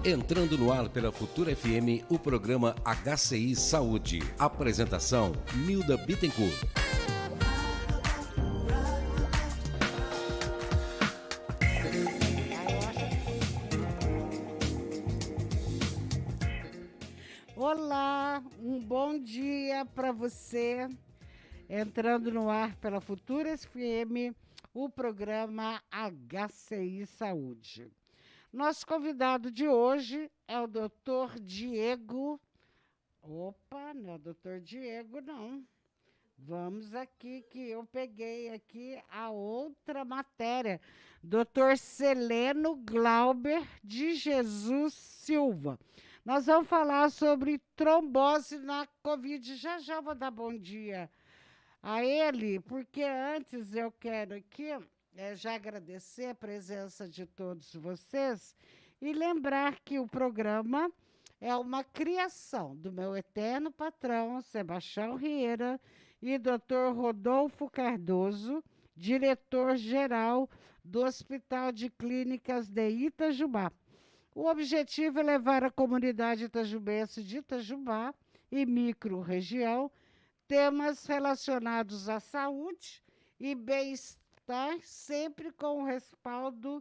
Entrando no ar pela Futura FM, o programa HCI Saúde. Apresentação, Nilda Bittencourt. Olá, um bom dia para você. Entrando no ar pela Futura FM, o programa HCI Saúde. Nosso convidado de hoje é o Dr. Diego. Opa, não é o Dr. Diego, não. Vamos aqui, que eu peguei aqui a outra matéria. Dr. Celeno Glauber de Jesus Silva. Nós vamos falar sobre trombose na Covid. Já vou dar bom dia a ele, porque antes eu quero aqui já agradecer a presença de todos vocês e lembrar que o programa é uma criação do meu eterno patrão, Sebastião Rieira, e Dr. Rodolfo Cardoso, diretor-geral do Hospital de Clínicas de Itajubá. O objetivo é levar à comunidade itajubense de Itajubá e micro-região temas relacionados à saúde e bem-estar, sempre com respaldo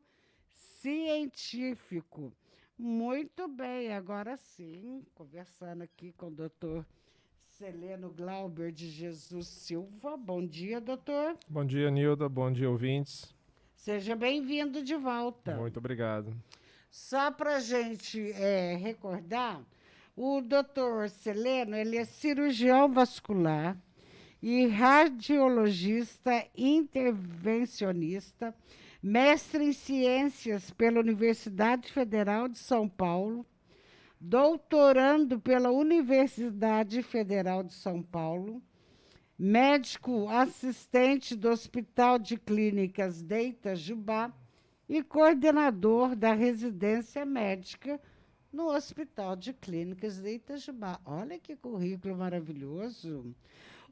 científico. Muito bem, agora sim, conversando aqui com o doutor Celeno Glauber de Jesus Silva. Bom dia, doutor. Bom dia, Nilda. Bom dia, ouvintes. Seja bem-vindo de volta. Muito obrigado. Só para a gente recordar, o doutor Celeno, ele é cirurgião vascular e radiologista intervencionista, mestre em ciências pela Universidade Federal de São Paulo, doutorando pela Universidade Federal de São Paulo, médico assistente do Hospital de Clínicas de Itajubá e coordenador da residência médica no Hospital de Clínicas de Itajubá. Olha que currículo maravilhoso.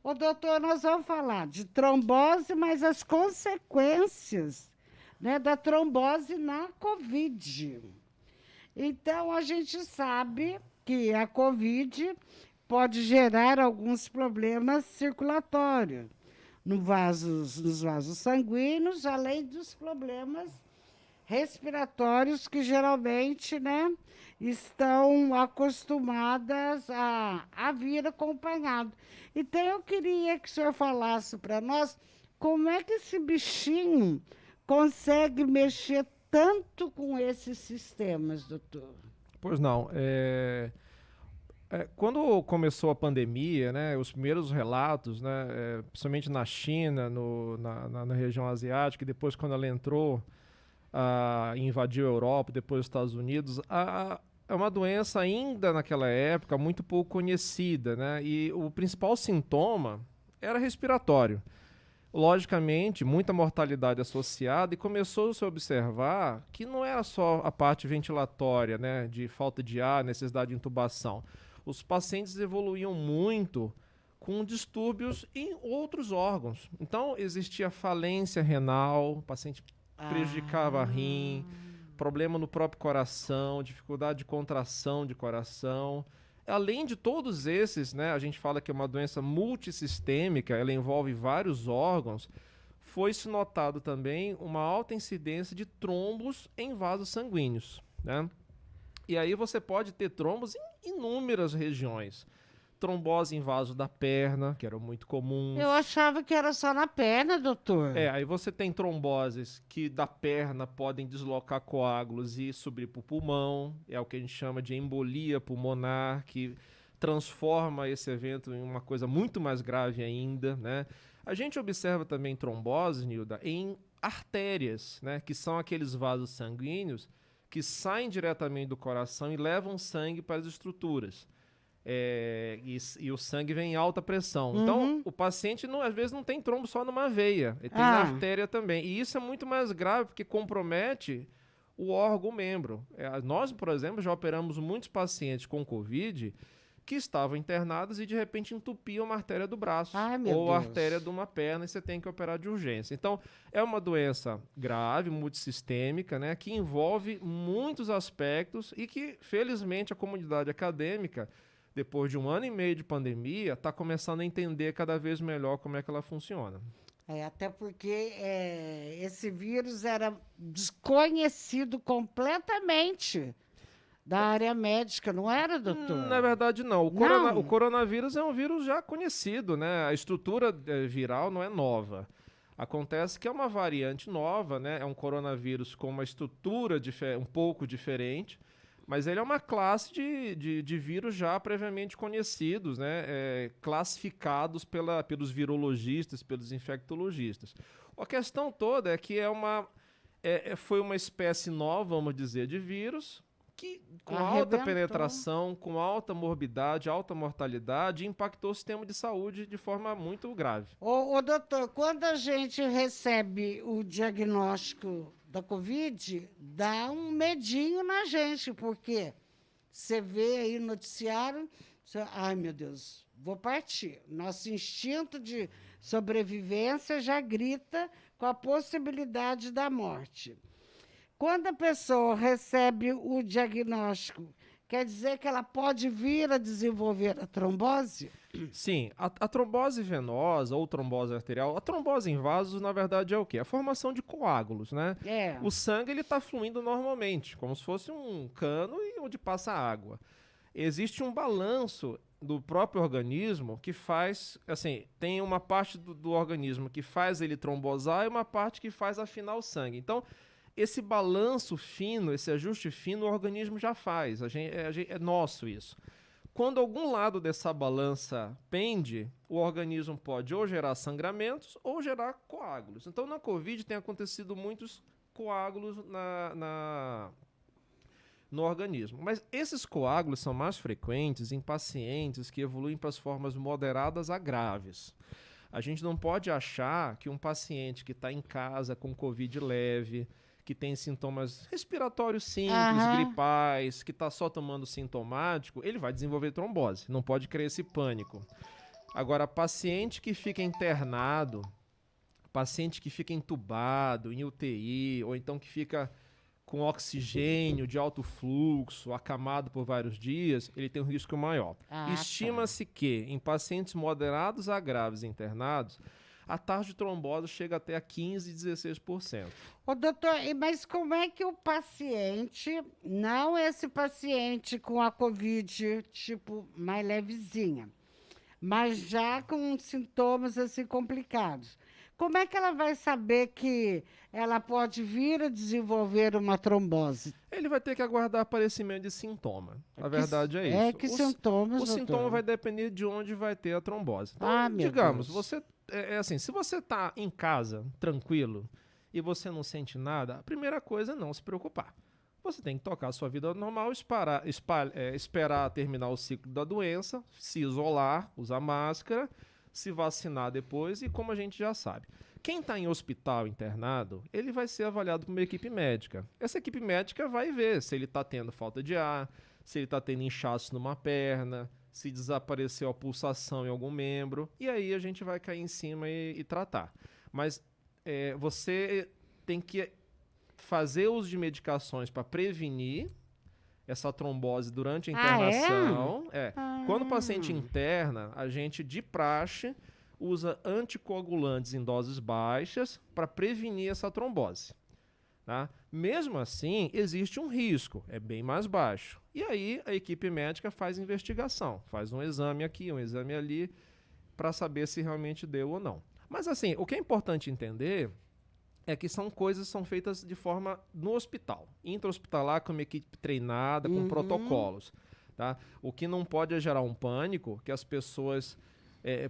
Ô, doutor, nós vamos falar de trombose, mas as consequências, né, da trombose na Covid. Então, a gente sabe que a Covid pode gerar alguns problemas circulatórios nos vasos sanguíneos, além dos problemas respiratórios que geralmente, né, estão acostumadas a vir acompanhado. Então, eu queria que o senhor falasse para nós como é que esse bichinho consegue mexer tanto com esses sistemas, doutor. Pois não. Quando começou a pandemia, né, os primeiros relatos, né, principalmente na China, na região asiática, e depois quando ela entrou, invadiu a Europa, depois os Estados Unidos, é uma doença ainda naquela época muito pouco conhecida, né? E o principal sintoma era respiratório. Logicamente, muita mortalidade associada, e começou a se observar que não era só a parte ventilatória, né, de falta de ar, necessidade de intubação. Os pacientes evoluíam muito com distúrbios em outros órgãos. Então, existia falência renal, o paciente prejudicava rim, problema no próprio coração, dificuldade de contração de coração. Além de todos esses, né, a gente fala que é uma doença multissistêmica, ela envolve vários órgãos, foi-se notado também uma alta incidência de trombos em vasos sanguíneos, né? E aí você pode ter trombos em inúmeras regiões. Trombose em vaso da perna, que eram muito comuns. Eu achava que era só na perna, doutor. Aí você tem tromboses que da perna podem deslocar coágulos e subir para o pulmão. É o que a gente chama de embolia pulmonar, que transforma esse evento em uma coisa muito mais grave ainda, né? A gente observa também trombose, Nilda, em artérias, né? Que são aqueles vasos sanguíneos que saem diretamente do coração e levam sangue para as estruturas. E o sangue vem em alta pressão. Então, o paciente, às vezes, não tem trombo só numa veia. Ele tem na artéria também. E isso é muito mais grave, porque compromete o órgão, o membro. Nós, por exemplo, já operamos muitos pacientes com Covid que estavam internadas e de repente entupiam uma artéria do braço Meu ou a Deus. artéria de uma perna e você tem que operar de urgência. Então, é uma doença grave, multissistêmica, né, que envolve muitos aspectos e que, felizmente, a comunidade acadêmica, depois de 1 ano e meio de pandemia, está começando a entender cada vez melhor como é que ela funciona. Até porque esse vírus era desconhecido completamente da área médica, não era, doutor? Na verdade, não. Não? O coronavírus é um vírus já conhecido, né? A estrutura viral não é nova. Acontece que é uma variante nova, né? É um coronavírus com uma estrutura um pouco diferente, mas ele é uma classe de vírus já previamente conhecidos, né? Classificados pelos virologistas, pelos infectologistas. A questão toda é que foi uma espécie nova, vamos dizer, de vírus, que com alta penetração, com alta morbidade, alta mortalidade, impactou o sistema de saúde de forma muito grave. Ô, doutor, quando a gente recebe o diagnóstico da Covid, dá um medinho na gente, porque você vê aí no noticiário, ai meu Deus, vou partir. Nosso instinto de sobrevivência já grita com a possibilidade da morte. Quando a pessoa recebe o diagnóstico, quer dizer que ela pode vir a desenvolver a trombose? Sim, a trombose venosa ou trombose arterial, a trombose em vasos, na verdade, é o quê? A formação de coágulos, né? O sangue está fluindo normalmente, como se fosse um cano onde passa água. Existe um balanço do próprio organismo que faz, assim, tem uma parte do organismo que faz ele trombosar e uma parte que faz afinar o sangue. Então, esse balanço fino, esse ajuste fino, o organismo já faz. É nosso isso. Quando algum lado dessa balança pende, o organismo pode ou gerar sangramentos ou gerar coágulos. Então, na Covid tem acontecido muitos coágulos no organismo. Mas esses coágulos são mais frequentes em pacientes que evoluem para as formas moderadas a graves. A gente não pode achar que um paciente que está em casa com Covid leve, que tem sintomas respiratórios simples, gripais, que está só tomando sintomático, ele vai desenvolver trombose. Não pode criar esse pânico. Agora, paciente que fica internado, paciente que fica entubado em UTI, ou então que fica com oxigênio de alto fluxo, acamado por vários dias, ele tem um risco maior. Estima-se que em pacientes moderados a graves internados, a taxa de trombose chega até a 15%, 16%. Ô, doutor, mas como é que o paciente, não esse paciente com a Covid, tipo, mais levezinha, mas já com sintomas assim complicados, como é que ela vai saber que ela pode vir a desenvolver uma trombose? Ele vai ter que aguardar aparecimento de sintoma. A verdade é isso. Que sintomas, o sintoma vai depender de onde vai ter a trombose. Então, digamos, se você está em casa, tranquilo, e você não sente nada, a primeira coisa é não se preocupar. Você tem que tocar a sua vida normal, esperar terminar o ciclo da doença, se isolar, usar máscara, se vacinar depois e, como a gente já sabe, quem está em hospital internado, ele vai ser avaliado por uma equipe médica. Essa equipe médica vai ver se ele está tendo falta de ar, se ele está tendo inchaço numa perna, se desapareceu a pulsação em algum membro, e aí a gente vai cair em cima e tratar. Mas você tem que fazer uso de medicações para prevenir essa trombose durante a internação. Quando o paciente interna, a gente, de praxe, usa anticoagulantes em doses baixas para prevenir essa trombose. Tá? Mesmo assim, existe um risco, é bem mais baixo. E aí a equipe médica faz investigação, faz um exame aqui, um exame ali, para saber se realmente deu ou não. Mas assim, o que é importante entender é que são feitas de forma no hospital, intra-hospitalar, com uma equipe treinada, com protocolos. Tá? O que não pode é gerar um pânico, que as pessoas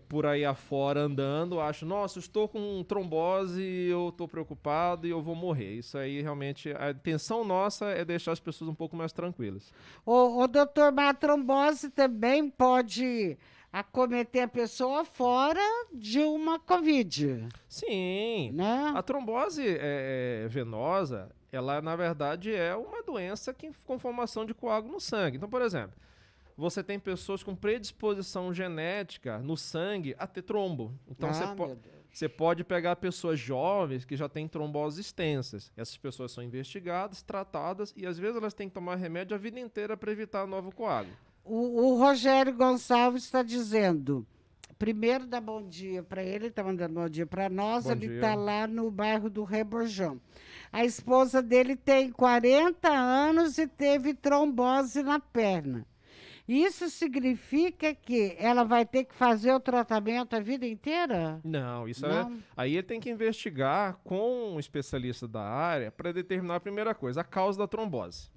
por aí afora andando acham, nossa, eu estou com trombose, eu estou preocupado e eu vou morrer. Isso aí realmente, a intenção nossa é deixar as pessoas um pouco mais tranquilas. Ô doutor, mas a trombose também pode acometer a pessoa fora de uma Covid. Sim, né? A trombose venosa, ela na verdade é uma doença com formação de coágulo no sangue. Então, por exemplo, você tem pessoas com predisposição genética no sangue a ter trombo. Então, você pode pegar pessoas jovens que já têm tromboses extensas. Essas pessoas são investigadas, tratadas, e às vezes elas têm que tomar remédio a vida inteira para evitar novo coágulo. O Rogério Gonçalves está dizendo, primeiro dá bom dia para ele, está mandando bom dia para nós, ele está lá no bairro do Reborjão. A esposa dele tem 40 anos e teve trombose na perna. Isso significa que ela vai ter que fazer o tratamento a vida inteira? Não, isso Não. aí ele tem que investigar com um especialista da área para determinar a primeira coisa, a causa da trombose.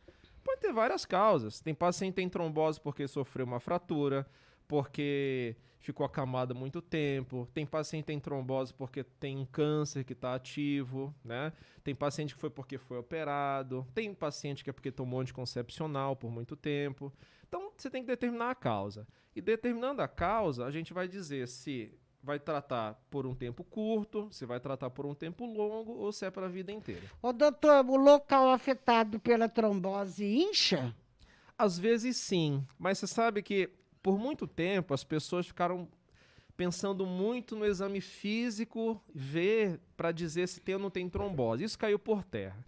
Pode ter várias causas. Tem paciente que tem trombose porque sofreu uma fratura, porque ficou acamado há muito tempo. Tem paciente que tem trombose porque tem um câncer que está ativo, né? Tem paciente que foi porque foi operado. Tem paciente que é porque tomou anticoncepcional por muito tempo. Então, você tem que determinar a causa. E determinando a causa, a gente vai dizer se vai tratar por um tempo curto, se vai tratar por um tempo longo ou se é para a vida inteira. Ô, doutor, o local afetado pela trombose incha? Às vezes sim, mas você sabe que por muito tempo as pessoas ficaram pensando muito no exame físico, ver para dizer se tem ou não tem trombose. Isso caiu por terra.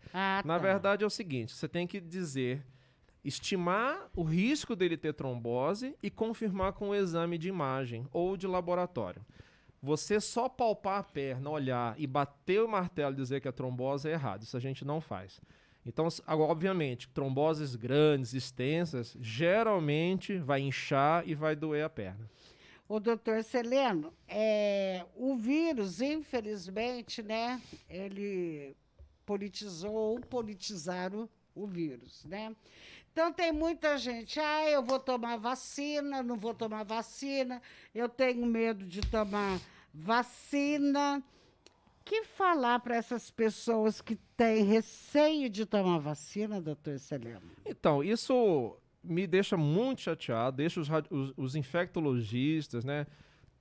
Na verdade é o seguinte, você tem que estimar o risco dele ter trombose e confirmar com o exame de imagem ou de laboratório. Você só palpar a perna, olhar e bater o martelo e dizer que a trombose é errado. Isso a gente não faz. Então, agora, obviamente, tromboses grandes, extensas, geralmente vai inchar e vai doer a perna. O doutor Celeno, o vírus, infelizmente, né, ele politizaram o vírus, né? Então, tem muita gente, eu vou tomar vacina, não vou tomar vacina, eu tenho medo de tomar vacina. Que falar para essas pessoas que têm receio de tomar vacina, doutor Celeno? Então, isso me deixa muito chateado, deixa os infectologistas, né?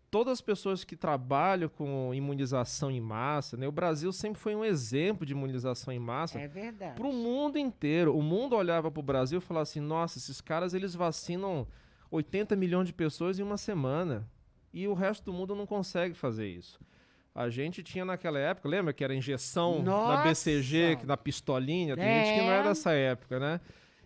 Todas as pessoas que trabalham com imunização em massa, né? O Brasil sempre foi um exemplo de imunização em massa. É verdade. Para o mundo inteiro. O mundo olhava para o Brasil e falava assim, nossa, esses caras eles vacinam 80 milhões de pessoas em uma semana. E o resto do mundo não consegue fazer isso. A gente tinha naquela época, lembra que era injeção na BCG, na pistolinha? Tem gente que não é dessa época, né?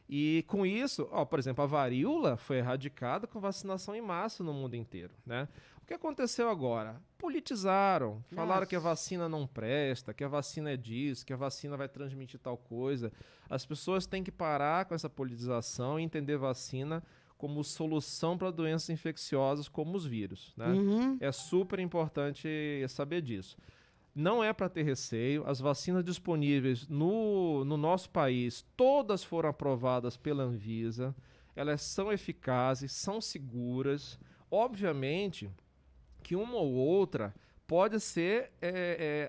E com isso, por exemplo, a varíola foi erradicada com vacinação em massa no mundo inteiro, né? O que aconteceu agora? Politizaram, falaram que a vacina não presta, que a vacina é disso, que a vacina vai transmitir tal coisa. As pessoas têm que parar com essa politização e entender vacina como solução para doenças infecciosas como os vírus, né? É super importante saber disso. Não é para ter receio, as vacinas disponíveis no nosso país, todas foram aprovadas pela Anvisa, elas são eficazes, são seguras. Obviamente que uma ou outra pode ser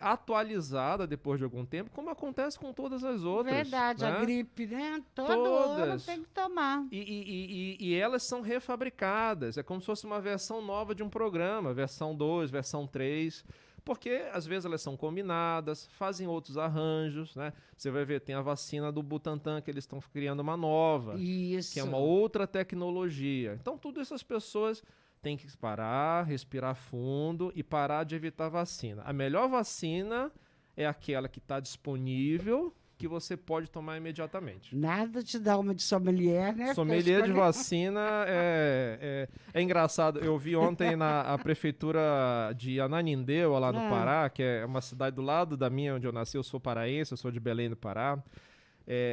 atualizada depois de algum tempo, como acontece com todas as outras. Verdade, né? A gripe, né? Todo ano tem que tomar. E elas são refabricadas, é como se fosse uma versão nova de um programa, versão 2, versão 3, porque às vezes elas são combinadas, fazem outros arranjos, né? Você vai ver, tem a vacina do Butantan, que eles estão criando uma nova, Isso. que é uma outra tecnologia. Então, tudo essas pessoas têm que parar, respirar fundo e parar de evitar vacina. A melhor vacina é aquela que está disponível, que você pode tomar imediatamente. Nada te dá uma de sommelier, né? Sommelier de vacina é engraçado. Eu vi ontem a prefeitura de Ananindeua, lá no Pará, que é uma cidade do lado da minha, onde eu nasci. Eu sou paraense, eu sou de Belém do Pará.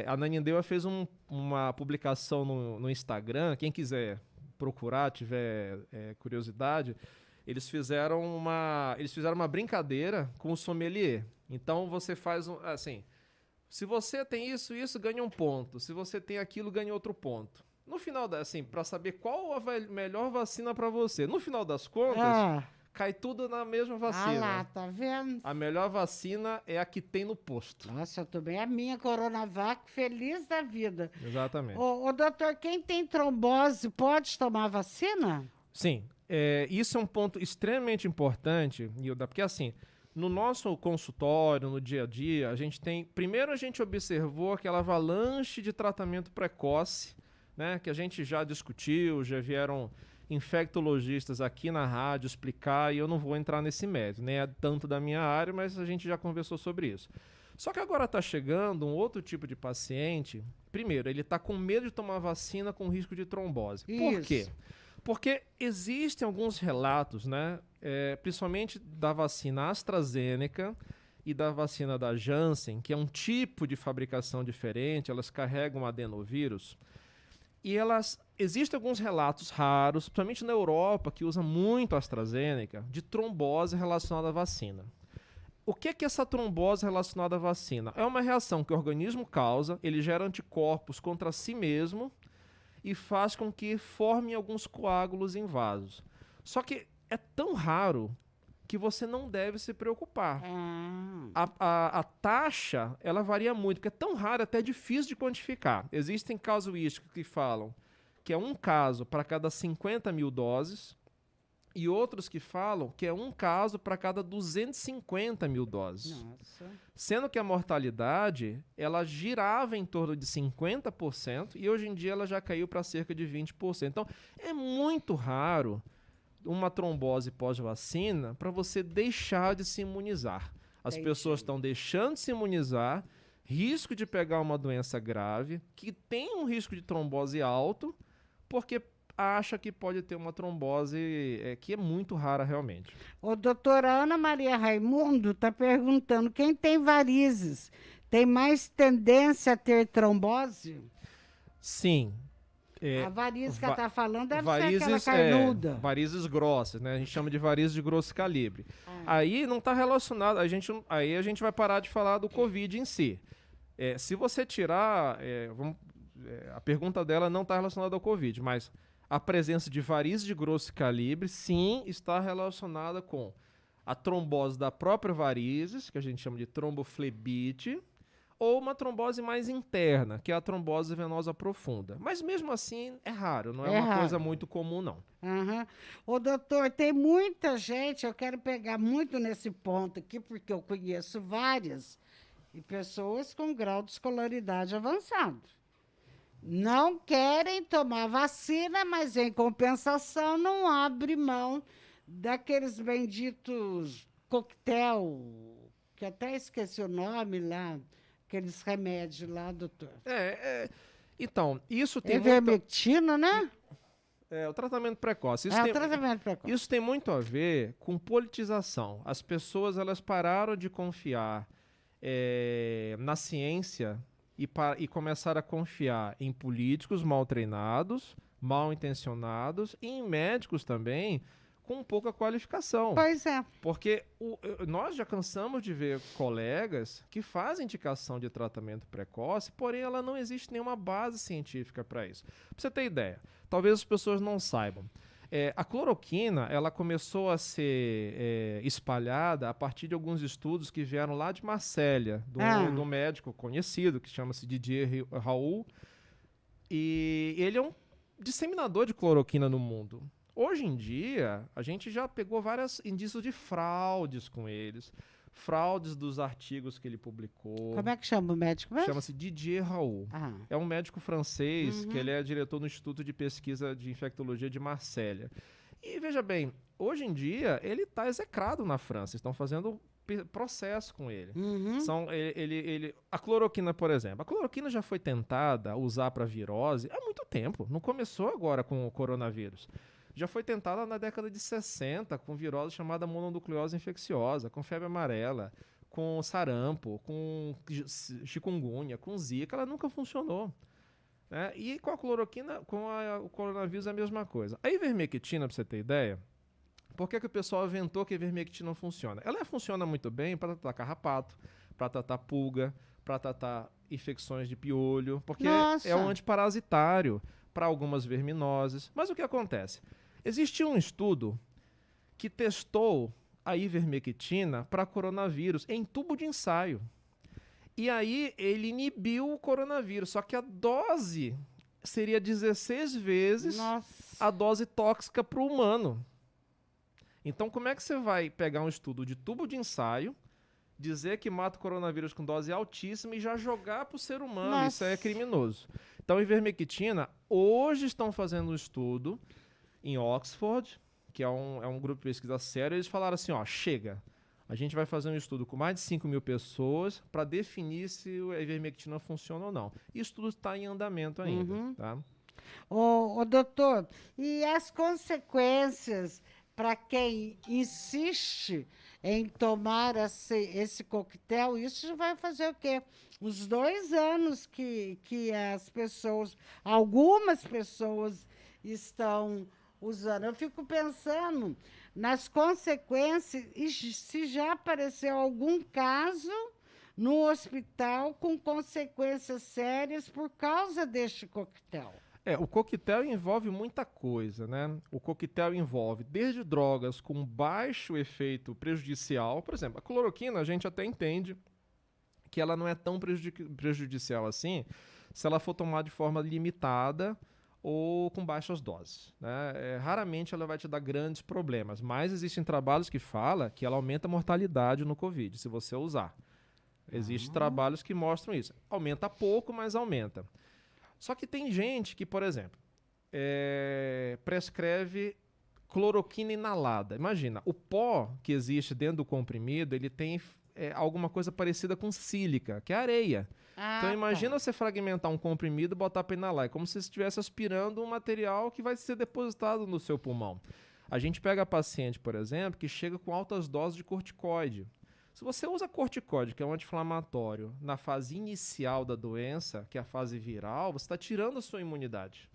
Ananindeua fez uma publicação no Instagram. Quem quiser procurar, tiver curiosidade, eles fizeram uma brincadeira com o sommelier. Então você faz assim, se você tem isso, ganha um ponto. Se você tem aquilo, ganha outro ponto. No final, assim, para saber qual a melhor vacina para você. No final das contas, cai tudo na mesma vacina. Ah lá, tá vendo? A melhor vacina é a que tem no posto. Nossa, eu tomei a minha Coronavac, feliz da vida. Exatamente. Ô, doutor, quem tem trombose pode tomar vacina? Sim. Isso é um ponto extremamente importante, Nilda, porque assim, no nosso consultório, no dia a dia, primeiro a gente observou aquela avalanche de tratamento precoce, né, que a gente já discutiu, já vieram infectologistas aqui na rádio explicar, e eu não vou entrar nesse mérito, nem é tanto da minha área, mas a gente já conversou sobre isso. Só que agora está chegando um outro tipo de paciente. Primeiro, ele está com medo de tomar vacina com risco de trombose. Por quê? Porque existem alguns relatos, né, principalmente da vacina AstraZeneca e da vacina da Janssen, que é um tipo de fabricação diferente, elas carregam adenovírus, e existem alguns relatos raros, principalmente na Europa, que usa muito a AstraZeneca, de trombose relacionada à vacina. O que é essa trombose relacionada à vacina? É uma reação que o organismo causa, ele gera anticorpos contra si mesmo e faz com que forme alguns coágulos em vasos. Só que é tão raro que você não deve se preocupar. A taxa, ela varia muito, porque é tão raro, até difícil de quantificar. Existem casuísticos que falam que é um caso para cada 50 mil doses, e outros que falam que é um caso para cada 250 mil doses. Nossa. Sendo que a mortalidade, ela girava em torno de 50%, e hoje em dia ela já caiu para cerca de 20%. Então, é muito raro uma trombose pós-vacina para você deixar de se imunizar. As pessoas estão deixando de se imunizar, risco de pegar uma doença grave, que tem um risco de trombose alto, porque acha que pode ter uma trombose que é muito rara realmente. O doutora Ana Maria Raimundo está perguntando, quem tem varizes tem mais tendência a ter trombose? Sim. A varize que ela está falando deve varizes, ser aquela carnuda. Varizes grossas, né? A gente chama de varizes de grosso calibre. Aí não está relacionado, aí a gente vai parar de falar do Covid em si. Se você tirar, a pergunta dela não está relacionada ao Covid, mas a presença de varizes de grosso calibre, sim, está relacionada com a trombose da própria varizes, que a gente chama de tromboflebite, ou uma trombose mais interna, que é a trombose venosa profunda. Mas mesmo assim é raro, não é uma coisa muito comum, não. Ô, doutor, tem muita gente, eu quero pegar muito nesse ponto aqui, porque eu conheço várias, e pessoas com grau de escolaridade avançado. Não querem tomar vacina, mas em compensação não abre mão daqueles benditos coquetel, que até esqueci o nome lá, aqueles remédios lá, doutor. Então, isso tem Ivermectina, né? O tratamento precoce. O tratamento precoce. Isso tem muito a ver com politização. As pessoas, elas pararam de confiar na ciência e começaram a confiar em políticos mal treinados, mal intencionados, e em médicos também com pouca qualificação. Pois é. Porque nós já cansamos de ver colegas que fazem indicação de tratamento precoce, porém ela não existe nenhuma base científica para isso. Para você ter ideia, talvez as pessoas não saibam. A cloroquina, ela começou a ser espalhada a partir de alguns estudos que vieram lá de Marsella, do médico conhecido, que chama-se Didier Raoult, e ele é um disseminador de cloroquina no mundo. Hoje em dia, a gente já pegou vários indícios de fraudes com eles, fraudes dos artigos que ele publicou. Como é que chama o médico mesmo? Chama-se Didier Raoult. É um médico francês, que ele é diretor no Instituto de Pesquisa de Infectologia de Marsella. E veja bem, hoje em dia ele está execrado na França, estão fazendo processo com ele. A cloroquina, por exemplo. A cloroquina já foi tentada usar para virose há muito tempo, não começou agora com o coronavírus. Já foi tentada na década de 60 com virose chamada mononucleose infecciosa, com febre amarela, com sarampo, com chikungunya, com zika, ela nunca funcionou. E com a cloroquina, o coronavírus é a mesma coisa. A ivermectina, para você ter ideia, por que o pessoal inventou que a ivermectina não funciona? Ela funciona muito bem para tratar carrapato, para tratar pulga, para tratar infecções de piolho, porque é um antiparasitário para algumas verminoses. Mas o que acontece? Existe um estudo que testou a ivermectina para coronavírus em tubo de ensaio. E aí ele inibiu o coronavírus, só que a dose seria 16 vezes a dose tóxica para o humano. Então, como é que você vai pegar um estudo de tubo de ensaio dizer que mata o coronavírus com dose altíssima e já jogar para o ser humano. Nossa. Isso aí é criminoso. Então, a ivermectina, hoje estão fazendo um estudo em Oxford, que é um grupo de pesquisa sério, eles falaram assim, ó, chega. A gente vai fazer um estudo com mais de 5.000 pessoas para definir se a ivermectina funciona ou não. E o estudo está em andamento ainda, tá? Ô, doutor, e as consequências para quem insiste em tomar esse coquetel, isso já vai fazer o quê? Uns 2 anos que algumas pessoas estão usando. Eu fico pensando nas consequências e se já apareceu algum caso no hospital com consequências sérias por causa deste coquetel. O coquetel envolve muita coisa, né? O coquetel envolve desde drogas com baixo efeito prejudicial, por exemplo, a cloroquina a gente até entende que ela não é tão prejudicial assim se ela for tomada de forma limitada ou com baixas doses, né? Raramente ela vai te dar grandes problemas, mas existem trabalhos que falam que ela aumenta a mortalidade no Covid, se você usar. Existem trabalhos que mostram isso. Aumenta pouco, mas aumenta. Só que tem gente que, por exemplo, prescreve cloroquina inalada. Imagina, o pó que existe dentro do comprimido, ele tem alguma coisa parecida com sílica, que é areia. Então imagina você fragmentar um comprimido e botar para inalar. É como se você estivesse aspirando um material que vai ser depositado no seu pulmão. A gente pega paciente, por exemplo, que chega com altas doses de corticoide. Se você usa corticoide, que é um anti-inflamatório, na fase inicial da doença, que é a fase viral, você está tirando a sua imunidade.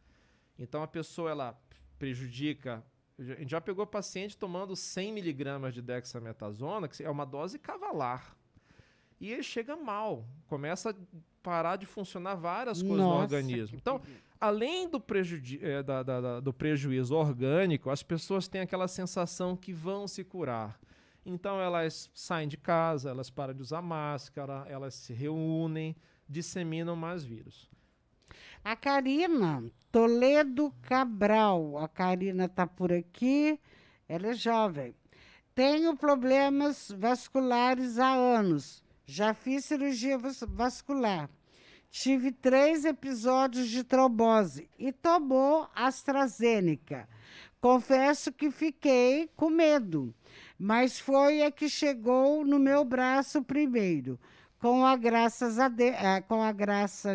Então a pessoa ela prejudica. A gente já pegou paciente tomando 100 miligramas de dexametasona, que é uma dose cavalar. E ele chega mal, começa a parar de funcionar várias coisas no organismo. Então, além do prejuízo orgânico, as pessoas têm aquela sensação que vão se curar. Então, elas saem de casa, elas param de usar máscara, elas se reúnem, disseminam mais vírus. A Karina Toledo Cabral, a Karina está por aqui, ela é jovem. Tenho problemas vasculares há anos. Já fiz cirurgia vascular. Tive 3 episódios de trombose e tomou AstraZeneca. Confesso que fiquei com medo, mas foi a que chegou no meu braço primeiro. Com a graça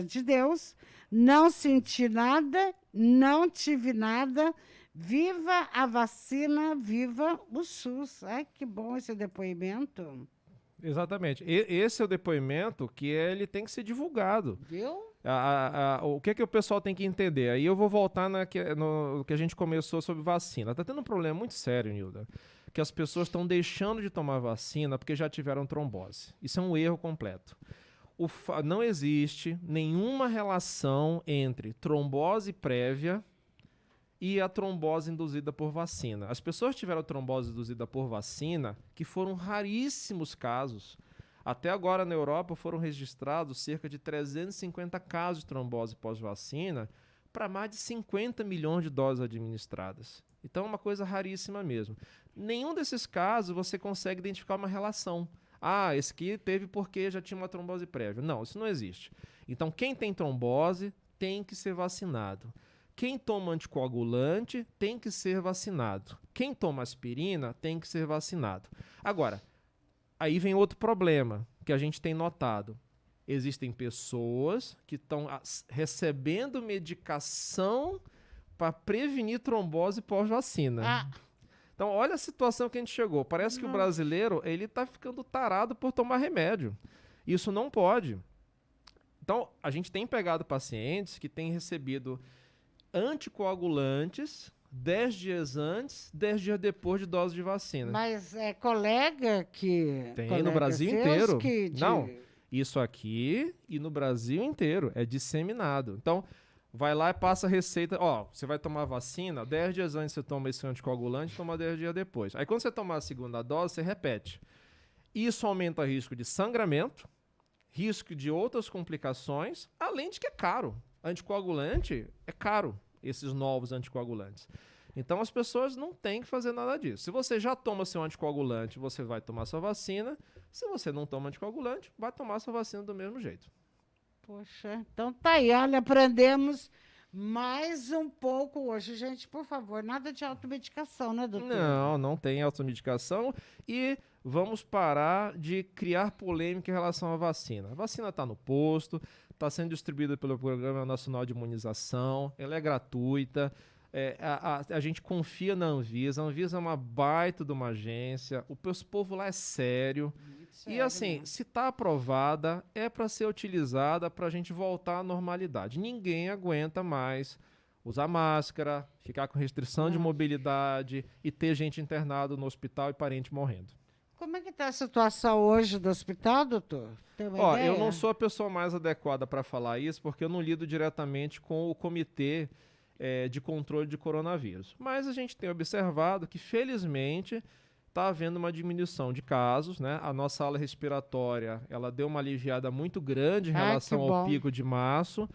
de Deus, não senti nada, não tive nada. Viva a vacina, viva o SUS. Ai, que bom esse depoimento. Exatamente. Esse é o depoimento que ele tem que ser divulgado. Viu? O que o pessoal tem que entender? Aí eu vou voltar no que a gente começou sobre vacina. Tá tendo um problema muito sério, Nilda, que as pessoas estão deixando de tomar vacina porque já tiveram trombose. Isso é um erro completo. Não existe nenhuma relação entre trombose prévia e a trombose induzida por vacina. As pessoas tiveram trombose induzida por vacina, que foram raríssimos casos. Até agora, na Europa, foram registrados cerca de 350 casos de trombose pós-vacina para mais de 50 milhões de doses administradas. Então, é uma coisa raríssima mesmo. Nenhum desses casos você consegue identificar uma relação. Esse aqui teve porque já tinha uma trombose prévia. Não, isso não existe. Então, quem tem trombose tem que ser vacinado. Quem toma anticoagulante tem que ser vacinado. Quem toma aspirina tem que ser vacinado. Agora, aí vem outro problema que a gente tem notado. Existem pessoas que estão recebendo medicação para prevenir trombose pós-vacina. Então, olha a situação que a gente chegou. Parece que o brasileiro ele está ficando tarado por tomar remédio. Isso não pode. Então, a gente tem pegado pacientes que têm recebido anticoagulantes 10 dias antes, 10 dias depois de dose de vacina. Mas é colega que... Tem no Brasil inteiro. Não, isso aqui e no Brasil inteiro é disseminado. Então, vai lá e passa a receita. Você vai tomar vacina, 10 dias antes você toma esse anticoagulante, toma 10 dias depois. Aí quando você tomar a segunda dose, você repete. Isso aumenta o risco de sangramento, risco de outras complicações, além de que é caro. Anticoagulante é caro, esses novos anticoagulantes. Então as pessoas não têm que fazer nada disso. Se você já toma seu anticoagulante, você vai tomar sua vacina. Se você não toma anticoagulante, vai tomar sua vacina do mesmo jeito. Poxa, então tá aí, olha, aprendemos mais um pouco hoje. Gente, por favor, nada de automedicação, né, doutor? Não, não tem automedicação e vamos parar de criar polêmica em relação à vacina. A vacina está no posto, está sendo distribuída pelo Programa Nacional de Imunização, ela é gratuita, a gente confia na Anvisa. A Anvisa é uma baita de uma agência, o povo lá é sério. Sério, E assim, né? se está aprovada, é para ser utilizada para a gente voltar à normalidade. Ninguém aguenta mais usar máscara, ficar com restrição de mobilidade e ter gente internada no hospital e parente morrendo. Como é que está a situação hoje do hospital, doutor? Tem uma Ó, ideia? eu não sou a pessoa mais adequada para falar isso, porque eu não lido diretamente com o comitê de controle de coronavírus. Mas a gente tem observado que, felizmente, está havendo uma diminuição de casos, né? A nossa ala respiratória, ela deu uma aliviada muito grande em relação ao pico de março,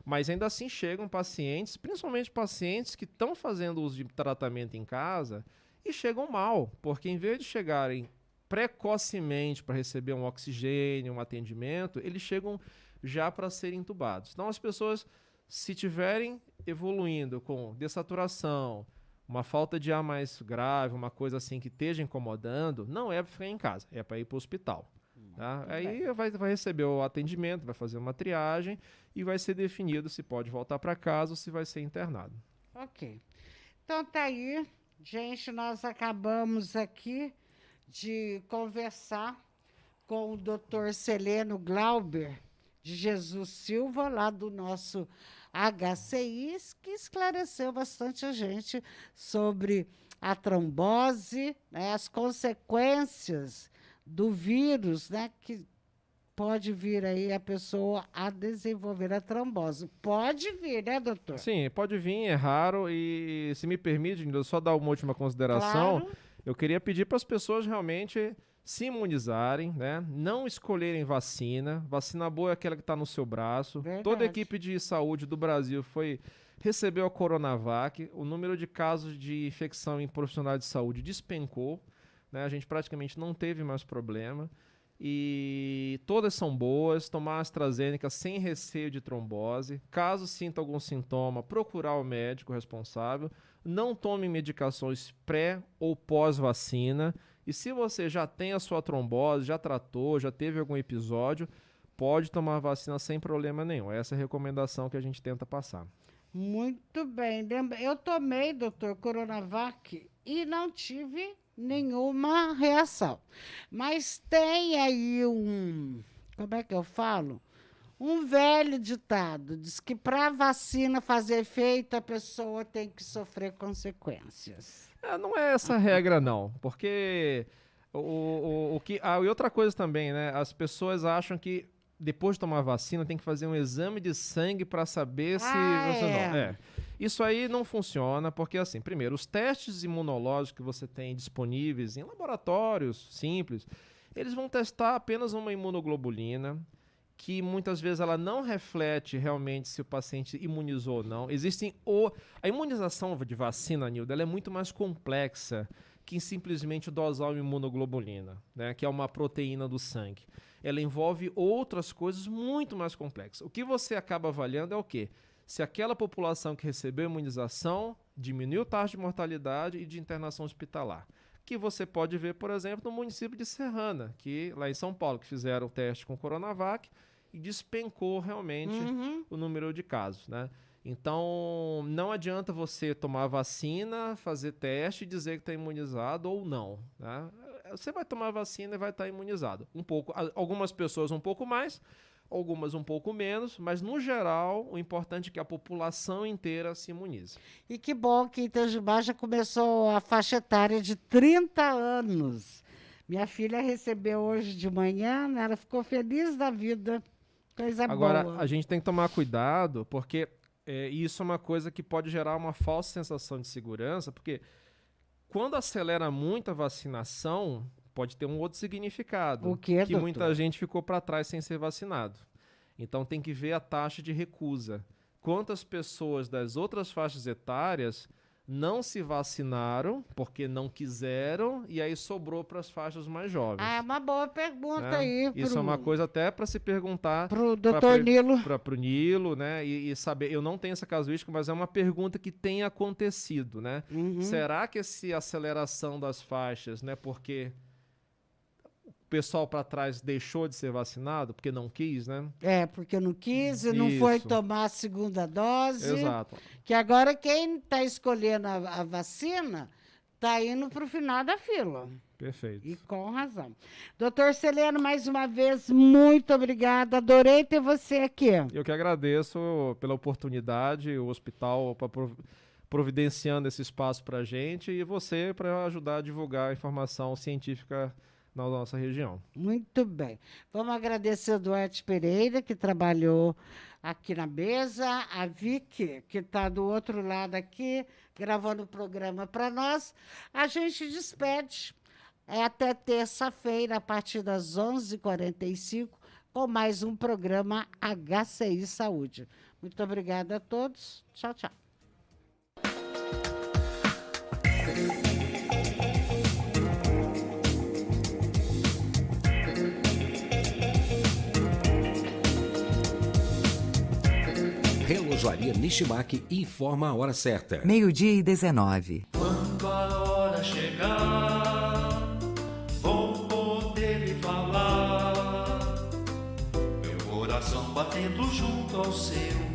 mas ainda assim chegam pacientes, principalmente pacientes que estão fazendo uso de tratamento em casa e chegam mal, porque em vez de chegarem precocemente para receber um oxigênio, um atendimento, eles chegam já para serem intubados. Então as pessoas, se tiverem evoluindo com dessaturação, uma falta de ar mais grave, uma coisa assim que esteja incomodando, não é para ficar em casa, é para ir para o hospital. Tá? Aí vai receber o atendimento, vai fazer uma triagem e vai ser definido se pode voltar para casa ou se vai ser internado. Ok. Então tá aí, gente, nós acabamos aqui de conversar com o Dr. Celeno Glauber de Jesus Silva, lá do nosso HCI, que esclareceu bastante a gente sobre a trombose, né, as consequências do vírus, né, que pode vir aí a pessoa a desenvolver a trombose. Pode vir, né, doutor? Sim, pode vir, é raro. E se me permite, eu só dar uma última consideração. Claro. Eu queria pedir para as pessoas realmente se imunizarem, né? Não escolherem vacina. Vacina boa é aquela que está no seu braço. Verdade. Toda a equipe de saúde do Brasil recebeu a Coronavac. O número de casos de infecção em profissionais de saúde despencou, né? A gente praticamente não teve mais problema. E todas são boas. Tomar a AstraZeneca sem receio de trombose. Caso sinta algum sintoma, procurar o médico responsável. Não tome medicações pré ou pós-vacina. E se você já tem a sua trombose, já tratou, já teve algum episódio, pode tomar a vacina sem problema nenhum. Essa é a recomendação que a gente tenta passar. Muito bem. Eu tomei, doutor, Coronavac e não tive nenhuma reação. Mas tem aí como é que eu falo? Um velho ditado, diz que para a vacina fazer efeito, a pessoa tem que sofrer consequências. Não é essa a regra, não. Porque e outra coisa também, né? As pessoas acham que depois de tomar a vacina tem que fazer um exame de sangue para saber se você não. Isso aí não funciona, porque assim, primeiro, os testes imunológicos que você tem disponíveis em laboratórios simples, eles vão testar apenas uma imunoglobulina, que muitas vezes ela não reflete realmente se o paciente imunizou ou não. A imunização de vacina, Nilda, ela é muito mais complexa que simplesmente dosar uma imunoglobulina, né, que é uma proteína do sangue. Ela envolve outras coisas muito mais complexas. O que você acaba avaliando é o quê? Se aquela população que recebeu a imunização diminuiu a taxa de mortalidade e de internação hospitalar. Que você pode ver, por exemplo, no município de Serrana, que lá em São Paulo, que fizeram o teste com Coronavac e despencou realmente o número de casos, né? Então, não adianta você tomar vacina, fazer teste e dizer que está imunizado ou não, né? Você vai tomar vacina e vai estar imunizado. Algumas pessoas um pouco mais, algumas um pouco menos, mas no geral o importante é que a população inteira se imunize. E que bom que Itajubá já começou a faixa etária de 30 anos. Minha filha recebeu hoje de manhã, né? Ela ficou feliz da vida, coisa Agora, boa. a gente tem que tomar cuidado, porque isso é uma coisa que pode gerar uma falsa sensação de segurança, porque quando acelera muito a vacinação, pode ter um outro significado. O quê, que doutor? muita gente ficou para trás sem ser vacinado. Então tem que ver a taxa de recusa. Quantas pessoas das outras faixas etárias não se vacinaram porque não quiseram e aí sobrou para as faixas mais jovens. Ah, é uma boa pergunta né? aí. Isso é uma coisa até para se perguntar para o doutor Nilo. Para o Nilo, né? E saber, eu não tenho essa casuística, mas é uma pergunta que tem acontecido, né? Será que essa aceleração das faixas, né? Porque o pessoal para trás deixou de ser vacinado porque não quis, né? Porque não quis e não foi tomar a segunda dose. Exato. Que agora quem está escolhendo a vacina está indo para o final da fila. Perfeito. E com razão. Doutor Celeno, mais uma vez, muito obrigada. Adorei ter você aqui. Eu que agradeço pela oportunidade, o hospital providenciando esse espaço para a gente e você para ajudar a divulgar a informação científica na nossa região. Muito bem. Vamos agradecer o Duarte Pereira, que trabalhou aqui na mesa, a Vicky, que está do outro lado aqui, gravando o programa para nós. A gente despede até terça-feira, a partir das 11h45, com mais um programa HCI Saúde. Muito obrigada a todos. Tchau, tchau. Relojoaria Nishimaki informa a hora certa. 12:19. Quando a hora chegar, vou poder lhe falar. Meu coração batendo junto ao seu.